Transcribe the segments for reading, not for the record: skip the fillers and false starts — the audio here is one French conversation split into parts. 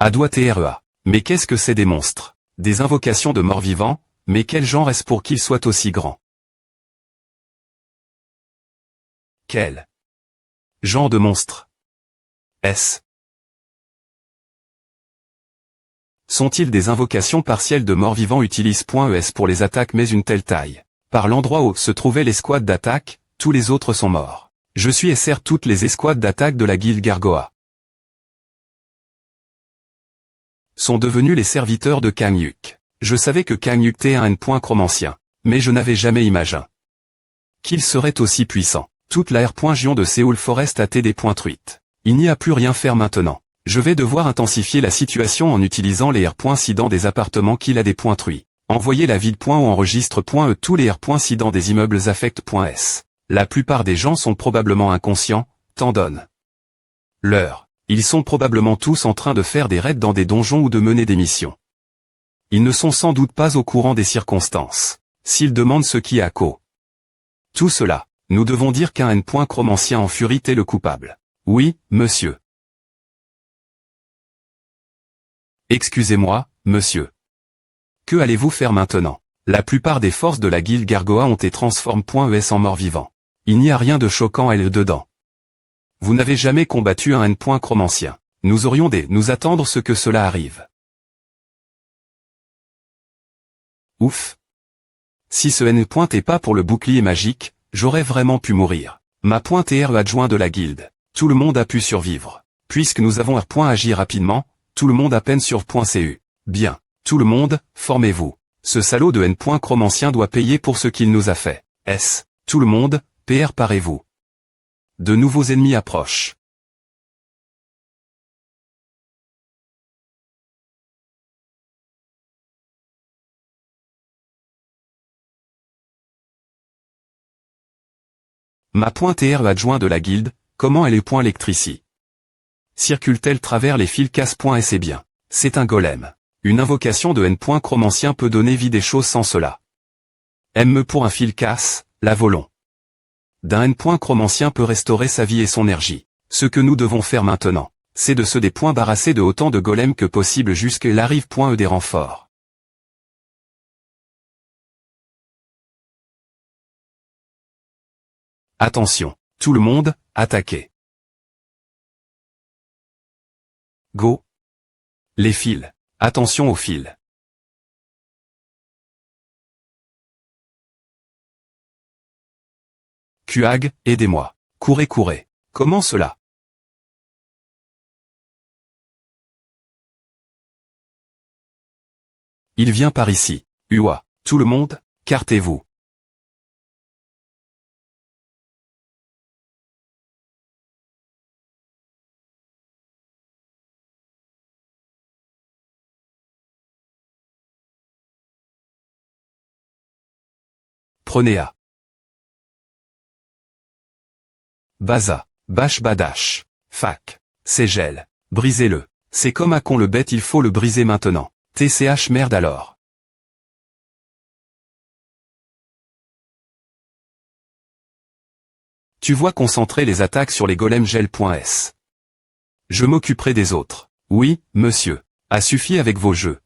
A-D-O-I-T-R-E-A. Mais qu'est-ce que c'est des monstres? Des invocations de morts-vivants, mais quel genre est-ce pour qu'ils soient aussi grands? Quel genre de monstre est-ce? Sont-ils des invocations partielles de morts-vivants utilisent.es pour les attaques mais une telle taille? Par l'endroit où se trouvaient les squads d'attaque, tous les autres sont morts. Je suis SR toutes les escouades d'attaque de la guilde Gargoa sont devenus les serviteurs de Kang Yuk. Je savais que Kang Yuk était un chromancien, mais je n'avais jamais imaginé qu'il serait aussi puissant. Toute la R.Gion de Séoul Forest a été truite. Il n'y a plus rien faire maintenant. Je vais devoir intensifier la situation en utilisant les R.Cidents des appartements qu'il a des truits. Envoyer la vide. Ou enregistre.e tous les R.Cidents des immeubles affect.s. La plupart des gens sont probablement inconscients, t'en donne l'heure. Ils sont probablement tous en train de faire des raids dans des donjons ou de mener des missions. Ils ne sont sans doute pas au courant des circonstances. S'ils demandent ce qui est à cause tout cela, nous devons dire qu'un chromancien en furie est le coupable. Oui, monsieur. Excusez-moi, monsieur. Que allez-vous faire maintenant? La plupart des forces de la guilde Gargoa ont été transforme.es en mort-vivant. Il n'y a rien de choquant à dedans. Vous n'avez jamais combattu un chromancien. Nous aurions des nous attendre ce que cela arrive. Ouf. Si ce n'est pas pour le bouclier magique, j'aurais vraiment pu mourir. Ma .re adjoint de la guilde. Tout le monde a pu survivre. Puisque nous avons agi rapidement, tout le monde à peine sur .cu. Bien. Tout le monde, formez-vous. Ce salaud de chromancien doit payer pour ce qu'il nous a fait. S. Tout le monde, PR parez-vous. De nouveaux ennemis approchent. Ma .re adjoint de la guilde, comment elle est .lectrici? Circule-t-elle travers les fils casse.s? Bien. C'est un golem. Une invocation de chromancien peut donner vie des choses sans cela. M pour un fil casse, la volon. D'un chromancien peut restaurer sa vie et son énergie. Ce que nous devons faire maintenant, c'est de se débarrasser de autant de golems que possible jusqu'à l'arrive.e des renforts. Attention, tout le monde, attaquez. Go. Les fils. Attention aux fils. Kuag, aidez-moi. Courez, courez. Comment cela? Il vient par ici. Ua. Tout le monde, cartez-vous. Prenez A. Baza. Bash badash. Fac. C'est gel. Brisez-le. C'est comme à con le bête, il faut le briser maintenant. TCH merde alors. Tu vois concentrer les attaques sur les golems gel.s. Je m'occuperai des autres. Oui, monsieur. A suffi avec vos jeux.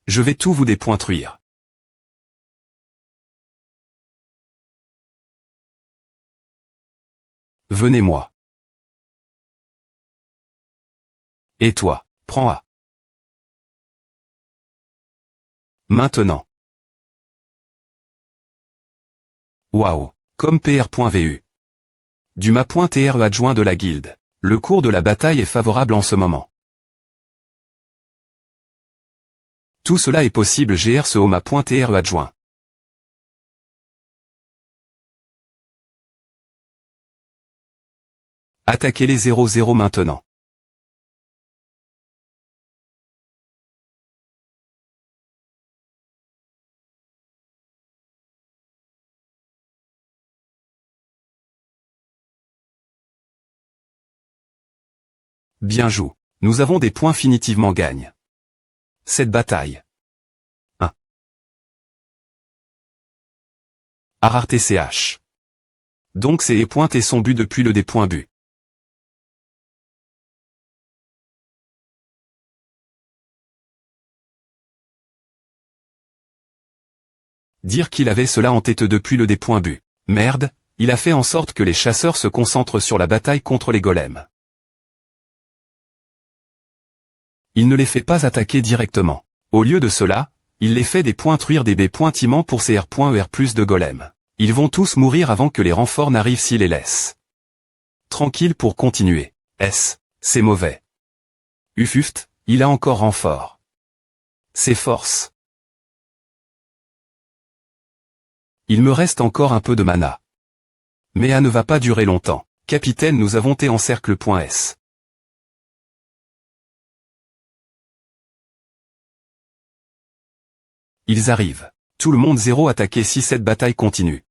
Je vais tout vous dépointruire. Venez-moi. Et toi, prends A. Maintenant. Waouh. Comme PR.vu. Du ma.re adjoint de la guilde. Le cours de la bataille est favorable en ce moment. Tout cela est possible grâce au ma.re adjoint. Attaquez les 0-0 maintenant. Bien joué. Nous avons des points finitivement gagne. Cette bataille. 1. Arar TCH. Donc c'est pointé son but depuis le but. Dire qu'il avait cela en tête depuis le début. Merde, il a fait en sorte que les chasseurs se concentrent sur la bataille contre les golems. Il ne les fait pas attaquer directement. Au lieu de cela, il les fait détruire des bâtiments pour ces R.ER plus de golems. Ils vont tous mourir avant que les renforts n'arrivent s'ils les laissent tranquille pour continuer. C'est mauvais. Ufuft, il a encore renfort. C'est force. Il me reste encore un peu de mana. Mais elle ne va pas durer longtemps. Capitaine, nous avons T en cercle.S. Ils arrivent. Tout le monde 0 attaqué si cette bataille continue.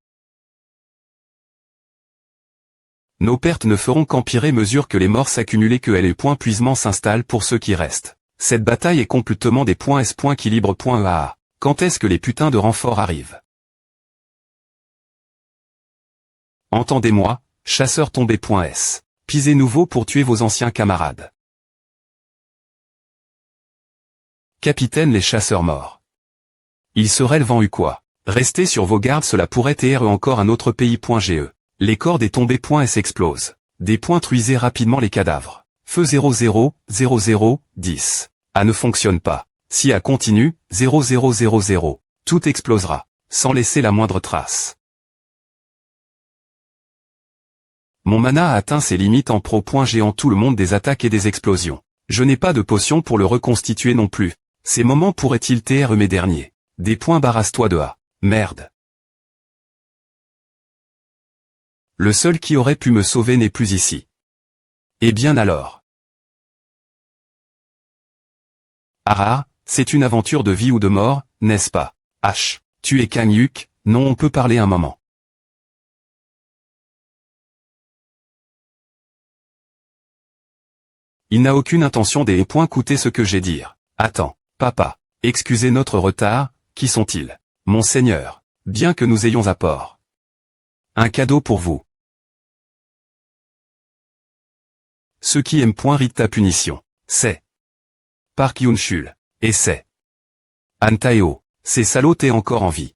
Nos pertes ne feront qu'empirer mesure que les morts s'accumulent et que les points puisement s'installent pour ceux qui restent. Cette bataille est complètement des points S.équilibre.EAA. Quand est-ce que les putains de renforts arrivent? Entendez-moi, chasseurs tombés.S. Pisez nouveau pour tuer vos anciens camarades. Capitaine, les chasseurs morts. Ils se relèvent en quoi? Restez sur vos gardes, cela pourrait être encore un autre pays.GE. Les corps des tombés.S explosent. Détruisez rapidement les cadavres. Feu 00, 00, 10. A ne fonctionne pas. Si A continue, 0000. Tout explosera, sans laisser la moindre trace. Mon mana a atteint ses limites en pro.géant, tout le monde des attaques et des explosions. Je n'ai pas de potion pour le reconstituer non plus. Ces moments pourraient-ils être mes derniers? Des points barrasse-toi de A. Merde. Le seul qui aurait pu me sauver n'est plus ici. Eh bien alors. Ah, c'est une aventure de vie ou de mort, n'est-ce pas? Tu es Kanyuk, non, on peut parler un moment. Il n'a aucune intention des points coûter ce que j'ai dire. Attends, papa, excusez notre retard, qui sont-ils? Monseigneur, bien que nous ayons apport. Un cadeau pour vous. Ceux qui aiment point rite ta punition. C'est Park Yoon-chul. Et c'est Han Tae-ho. Ces salauds t'es encore en vie.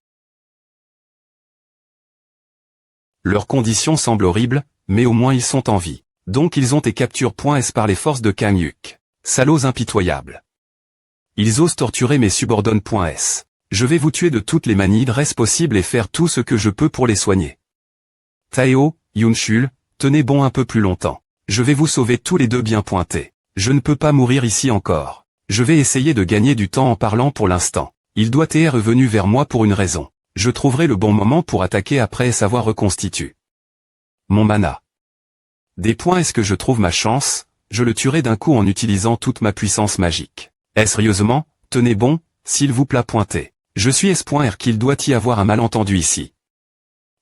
Leurs conditions semblent horribles, mais au moins ils sont en vie. Donc ils ont été capture.S par les forces de Kanyuk. Salauds impitoyables. Ils osent torturer mes subordonnes.S. Je vais vous tuer de toutes les manières possibles et faire tout ce que je peux pour les soigner. Tae-ho, Yoon-chul, tenez bon un peu plus longtemps. Je vais vous sauver tous les deux bien pointés. Je ne peux pas mourir ici encore. Je vais essayer de gagner du temps en parlant pour l'instant. Il doit être revenu vers moi pour une raison. Je trouverai le bon moment pour attaquer après savoir reconstitue. Mon mana. Des points, est-ce que je trouve ma chance? Je le tuerai d'un coup en utilisant toute ma puissance magique. Sérieusement, tenez bon, s'il vous plaît pointez. Je suis S.R qu'il doit y avoir un malentendu ici.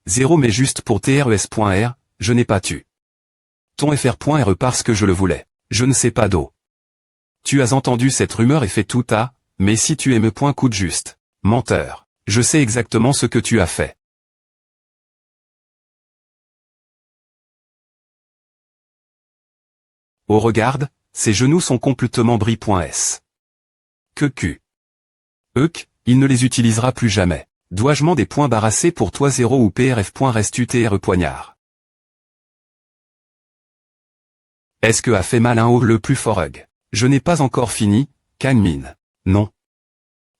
0 mais juste pour TRES.R, je n'ai pas tu. Ton FR.RE parce que je le voulais. Je ne sais pas d'eau. Tu as entendu cette rumeur et fait tout à, mais si tu aimes point coûte juste. Menteur. Je sais exactement ce que tu as fait. Oh regarde, ses genoux sont complètement bris.S. Que cul. Il ne les utilisera plus jamais. Dois-je m'en des points barrassés pour toi 0 ou PRF. Reste UTR poignard. Est-ce que a fait mal un haut le plus fort hug? Je n'ai pas encore fini, Kanmin. Non.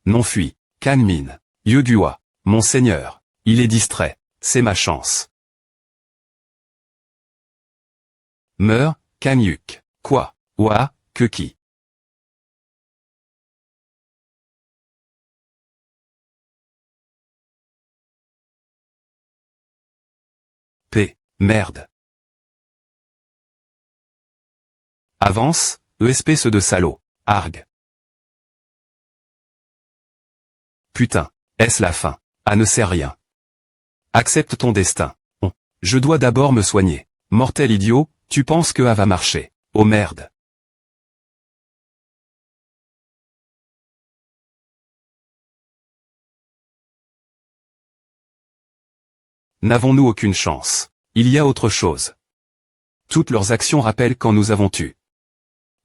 Non fuis, Kanmin. Yodua. Monseigneur. Il est distrait. C'est ma chance. Meurs, Kanyuk. Quoi? Ouah, que qui? Merde. Avance, espèce de salaud. Arg. Putain, est-ce la fin? Ah ne sait rien. Accepte ton destin. Je dois d'abord me soigner. Mortel idiot, tu penses que A va marcher? Oh merde. N'avons-nous aucune chance? Il y a autre chose. Toutes leurs actions rappellent quand nous avons tué.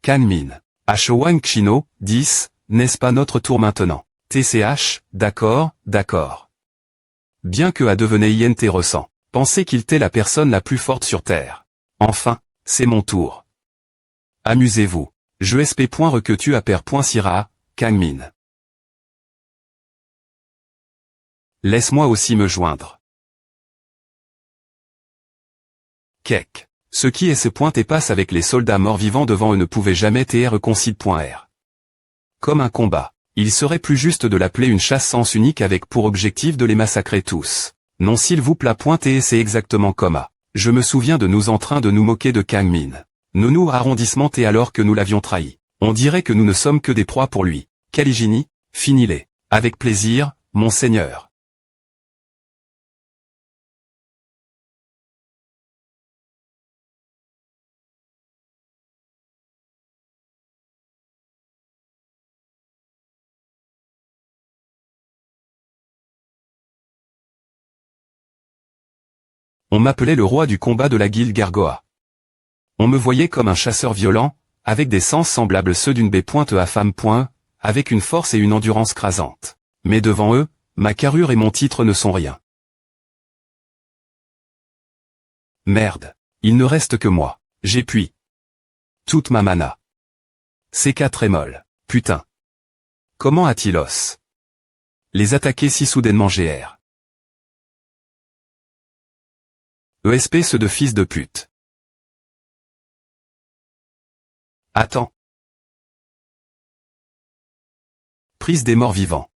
Kanmin. Hwang Chino, 10, n'est-ce pas notre tour maintenant? TCH, d'accord, d'accord. Bien que A devenait INT ressent. Pensez qu'il t'est la personne la plus forte sur Terre. Enfin, c'est mon tour. Amusez-vous. Je sp. Que tu aper.sira, Kangmin. Laisse-moi aussi me joindre. Kek. Ce qui est ce point et passe avec les soldats morts-vivants devant eux ne pouvait jamais tr concide.r. Comme un combat. Il serait plus juste de l'appeler une chasse sens unique avec pour objectif de les massacrer tous. Non s'il vous plaît. Et c'est exactement comme A. Je me souviens de nous en train de nous moquer de Kangmin. Nounou arrondissement et alors que nous l'avions trahi. On dirait que nous ne sommes que des proies pour lui. Caligini, finis-les. Avec plaisir, monseigneur. On m'appelait le roi du combat de la guilde Gargoa. On me voyait comme un chasseur violent, avec des sens semblables ceux d'une B.A femme. Avec une force et une endurance crasantes. Mais devant eux, ma carrure et mon titre ne sont rien. Merde. Il ne reste que moi. J'épuis toute ma mana. CK très molle. Putain. Comment a-t-il os les attaquer si soudainement GR. ESP ce de fils de pute. Attends. Prise des morts vivants.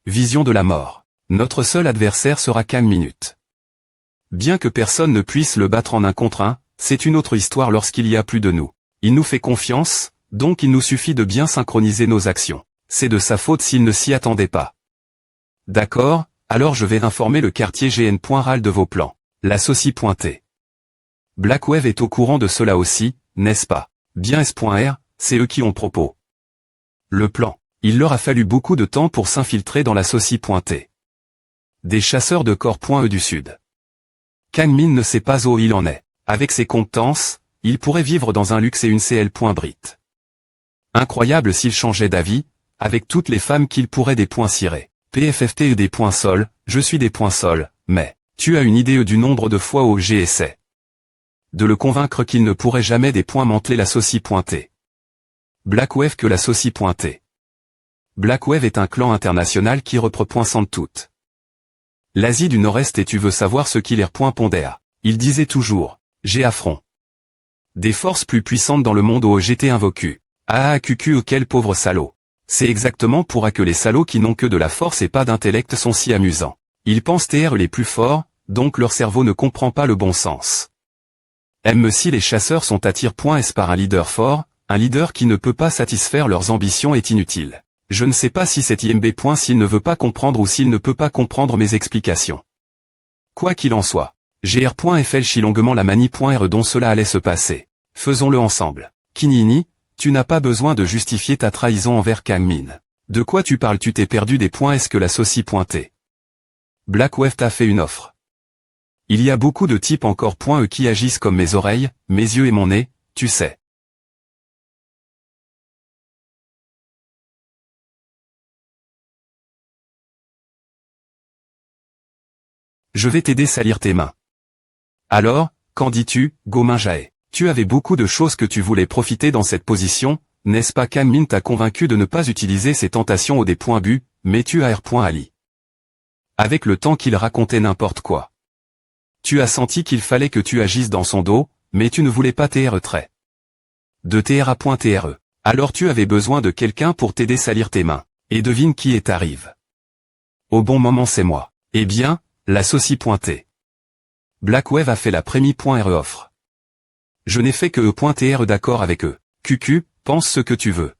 Vision de la mort. Notre seul adversaire sera Kangmin. Bien que personne ne puisse le battre en 1 contre 1, c'est une autre histoire lorsqu'il y a plus de nous. Il nous fait confiance, donc il nous suffit de bien synchroniser nos actions. C'est de sa faute s'il ne s'y attendait pas. D'accord, alors je vais informer le quartier GN.RAL de vos plans. La saucie pointée. Blackwave est au courant de cela aussi, n'est-ce pas? Bien S.R, c'est eux qui ont propos. Le plan. Il leur a fallu beaucoup de temps pour s'infiltrer dans la saucie pointée. Des chasseurs de corps.E du sud. Kangmin ne sait pas où il en est. Avec ses compétences, il pourrait vivre dans un luxe et une CL.Brit. Incroyable s'il changeait d'avis, avec toutes les femmes qu'il pourrait des points cirer. PFFT et des points sol, je suis des points sol, mais, tu as une idée du nombre de fois où j'essaie de le convaincre qu'il ne pourrait jamais des points manteler la saucie pointée. Blackwave que la saucie pointée. Blackwave est un clan international qui représente toute l'Asie du Nord-Est et tu veux savoir ce qu'il est pondéa. Il disait toujours, j'ai affront des forces plus puissantes dans le monde où j'étais invocu. QQ quel pauvre salaud. C'est exactement pour que les salauds qui n'ont que de la force et pas d'intellect sont si amusants. Ils pensent être les plus forts, donc leur cerveau ne comprend pas le bon sens. Même si les chasseurs sont attirés.s par un leader fort, un leader qui ne peut pas satisfaire leurs ambitions est inutile. Je ne sais pas si c'est IMB. S'il ne veut pas comprendre ou s'il ne peut pas comprendre mes explications. Quoi qu'il en soit, GR.FL longuement la manie.R dont cela allait se passer. Faisons-le ensemble. Kinini, tu n'as pas besoin de justifier ta trahison envers Kangmin. De quoi tu parles? Tu t'es perdu des points. Est-ce que la saucie pointée? Blackwave t'a fait une offre. Il y a beaucoup de types encore.E qui agissent comme mes oreilles, mes yeux et mon nez, tu sais. Je vais t'aider salir tes mains. Alors, qu'en dis-tu, Gomin Jae? Tu avais beaucoup de choses que tu voulais profiter dans cette position, n'est-ce pas? Kangmin t'a convaincu de ne pas utiliser ses tentations au D.Bu, mais tu as R.Ali. Avec le temps qu'il racontait n'importe quoi. Tu as senti qu'il fallait que tu agisses dans son dos, mais tu ne voulais pas TR trait. De TRA.TRE. Alors tu avais besoin de quelqu'un pour t'aider salir tes mains. Et devine qui est arrive. Au bon moment c'est moi. Eh bien, la saucie pointée. Blackwave a fait la prémie.RE offre. Je n'ai fait que E.TR d'accord avec eux. QQ, pense ce que tu veux.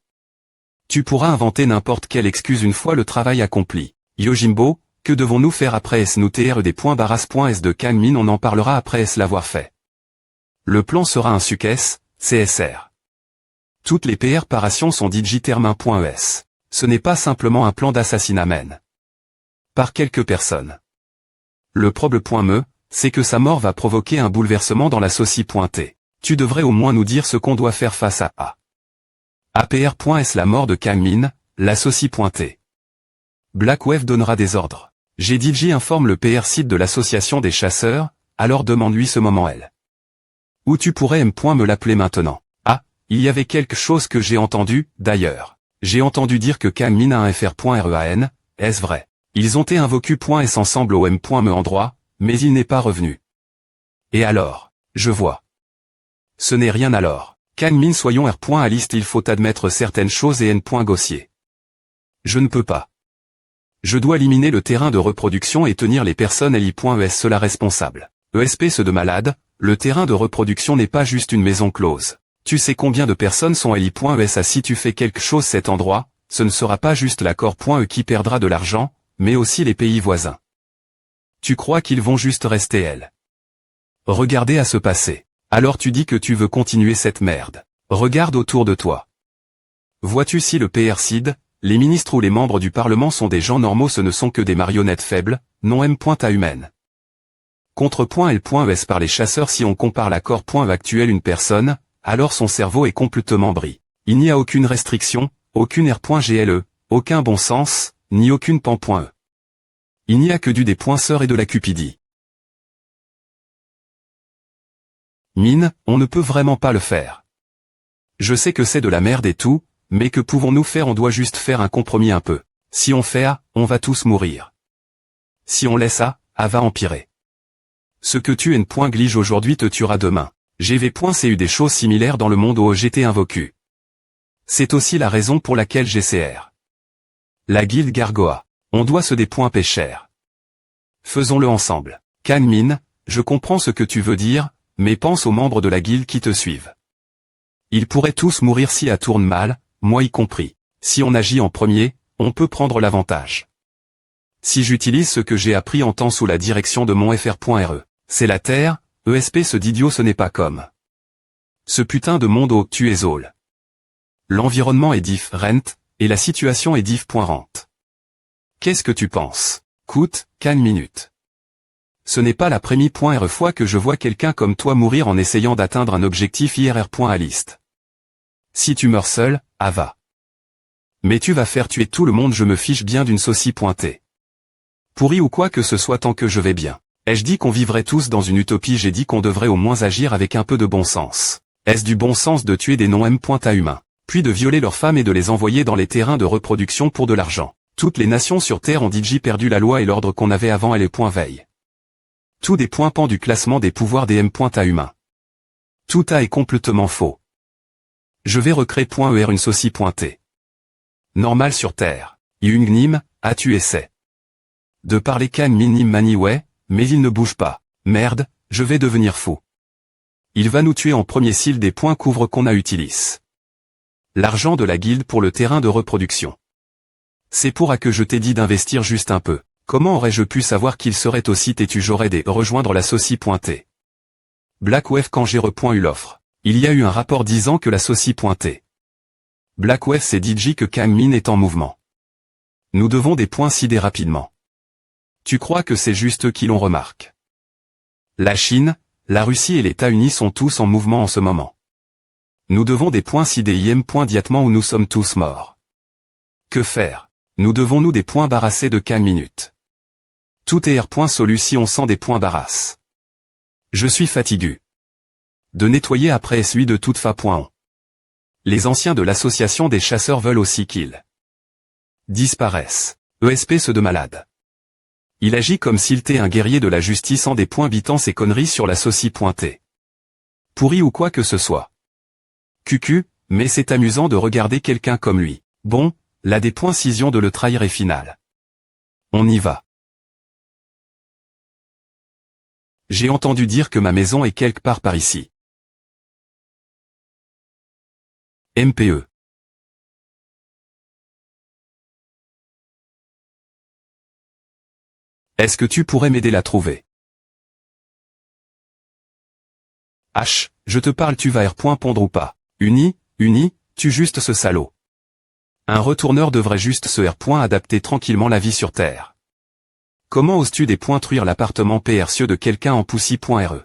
Tu pourras inventer n'importe quelle excuse une fois le travail accompli. Yojimbo, que devons-nous faire après S nous TR des points barras.S de Kangmin on en parlera après S l'avoir fait. Le plan sera un succès, CSR. Toutes les PR parations sont digitermain.es. Ce n'est pas simplement un plan d'assassinat men. Par quelques personnes. Le problème.me, c'est que sa mort va provoquer un bouleversement dans la saucie pointée. Tu devrais au moins nous dire ce qu'on doit faire face à A. APR.S la mort de Kangmin, l'associé.t. Blackwave donnera des ordres. GDJ informe le PR site de l'association des chasseurs, alors demande-lui ce moment elle. Où tu pourrais me l'appeler maintenant. Ah, il y avait quelque chose que j'ai entendu, d'ailleurs. J'ai entendu dire que Kangmin a un FR.REAN, est-ce vrai? Ils ont été invoqués.S ensemble au M.me endroit, mais il n'est pas revenu. Et alors? Je vois. Ce n'est rien alors. Kangmin soyons R. liste il faut admettre certaines choses et N. Gossier. Je ne peux pas. Je dois éliminer le terrain de reproduction et tenir les personnes LI.ES cela responsable. ESP ce de malade, le terrain de reproduction n'est pas juste une maison close. Tu sais combien de personnes sont LI.ES si tu fais quelque chose cet endroit, ce ne sera pas juste l'accord.E qui perdra de l'argent, mais aussi les pays voisins. Tu crois qu'ils vont juste rester L. Regardez à se passer. Alors tu dis que tu veux continuer cette merde. Regarde autour de toi. Vois-tu si le PR CID, les ministres ou les membres du Parlement sont des gens normaux ce ne sont que des marionnettes faibles, non M.A humaine. Contre.L.ES par les chasseurs si on compare l'accord.E actuel une personne, alors son cerveau est complètement bris. Il n'y a aucune restriction, aucune R.GLE, aucun bon sens, ni aucune pan.E. Il n'y a que du des poinçeurs et de la cupidie. Mine, on ne peut vraiment pas le faire. Je sais que c'est de la merde et tout, mais que pouvons-nous faire on doit juste faire un compromis un peu. Si on fait A, on va tous mourir. Si on laisse A va empirer. Ce que tu N.Glige aujourd'hui te tuera demain. GV.C eu des choses similaires dans le monde où j'étais invoqué. C'est aussi la raison pour laquelle GCR. La guilde Gargoa. On doit se des points pêcheurs. Faisons-le ensemble. Kangmin, je comprends ce que tu veux dire, mais pense aux membres de la guilde qui te suivent. Ils pourraient tous mourir si A tourne mal, moi y compris. Si on agit en premier, on peut prendre l'avantage. Si j'utilise ce que j'ai appris en temps sous la direction de mon FR.RE, c'est la Terre, ESP ce d'idiot ce n'est pas comme. Ce putain de monde où tu es all. L'environnement est different, et la situation est diff.rent. Qu'est-ce que tu penses? Coûte, 4 minutes. Ce n'est pas la première fois que je vois quelqu'un comme toi mourir en essayant d'atteindre un objectif IRR. Liste. Si tu meurs seul, va. Mais tu vas faire tuer tout le monde je me fiche bien d'une saucie.T. Pourri ou quoi que ce soit tant que je vais bien. Ai-je dit qu'on vivrait tous dans une utopie j'ai dit qu'on devrait au moins agir avec un peu de bon sens. Est-ce du bon sens de tuer des non-M.A humains, puis de violer leurs femmes et de les envoyer dans les terrains de reproduction pour de l'argent? Toutes les nations sur Terre ont perdu la loi et l'ordre qu'on avait avant et les points veille. Tout des points pan du classement des pouvoirs des M.A humains. Tout A est complètement faux. Je vais recréer.ER une saucie.T. Normal sur Terre. Yungnim, tu essaies. De parler Kangmin mani ouais, mais il ne bouge pas. Merde, je vais devenir fou. Il va nous tuer en premier s'il des points couvre qu'on a utilisé. L'argent de la guilde pour le terrain de reproduction. C'est pour à que je t'ai dit d'investir juste un peu. Comment aurais-je pu savoir qu'il serait aussi têtu j'aurais des rejoindre la saucie.T. Blackwave quand j'ai eu l'offre. Il y a eu un rapport disant que la saucie.T. Blackwave s'est dit que Kangmin est en mouvement. Nous devons des points cider rapidement. Tu crois que c'est juste eux qui l'on remarque? La Chine, la Russie et les États-Unis sont tous en mouvement en ce moment. Nous devons des points cider immédiatement où nous sommes tous morts. Que faire? Nous devons des points barassés de 4 minutes. Tout est R. Solu si on sent des points barrasses. Je suis fatigué. De nettoyer après celui de toute fa.on. Les anciens de l'association des chasseurs veulent aussi qu'ils disparaissent. ESP ce de malade. Il agit comme s'il était un guerrier de la justice en des points bitant ses conneries sur la saucie.T. Pourri ou quoi que ce soit. QQ, mais c'est amusant de regarder quelqu'un comme lui. Bon, la des points cision de le trahir est finale. On y va. J'ai entendu dire que ma maison est quelque part par ici. MPE. Est-ce que tu pourrais m'aider à la trouver? H, je te parle tu vas R. Pondre ou pas. Uni, tu juste ce salaud. Un retourneur devrait juste se R. Adapter tranquillement la vie sur Terre. Comment oses-tu truire l'appartement PRCE de quelqu'un en poussi.RE?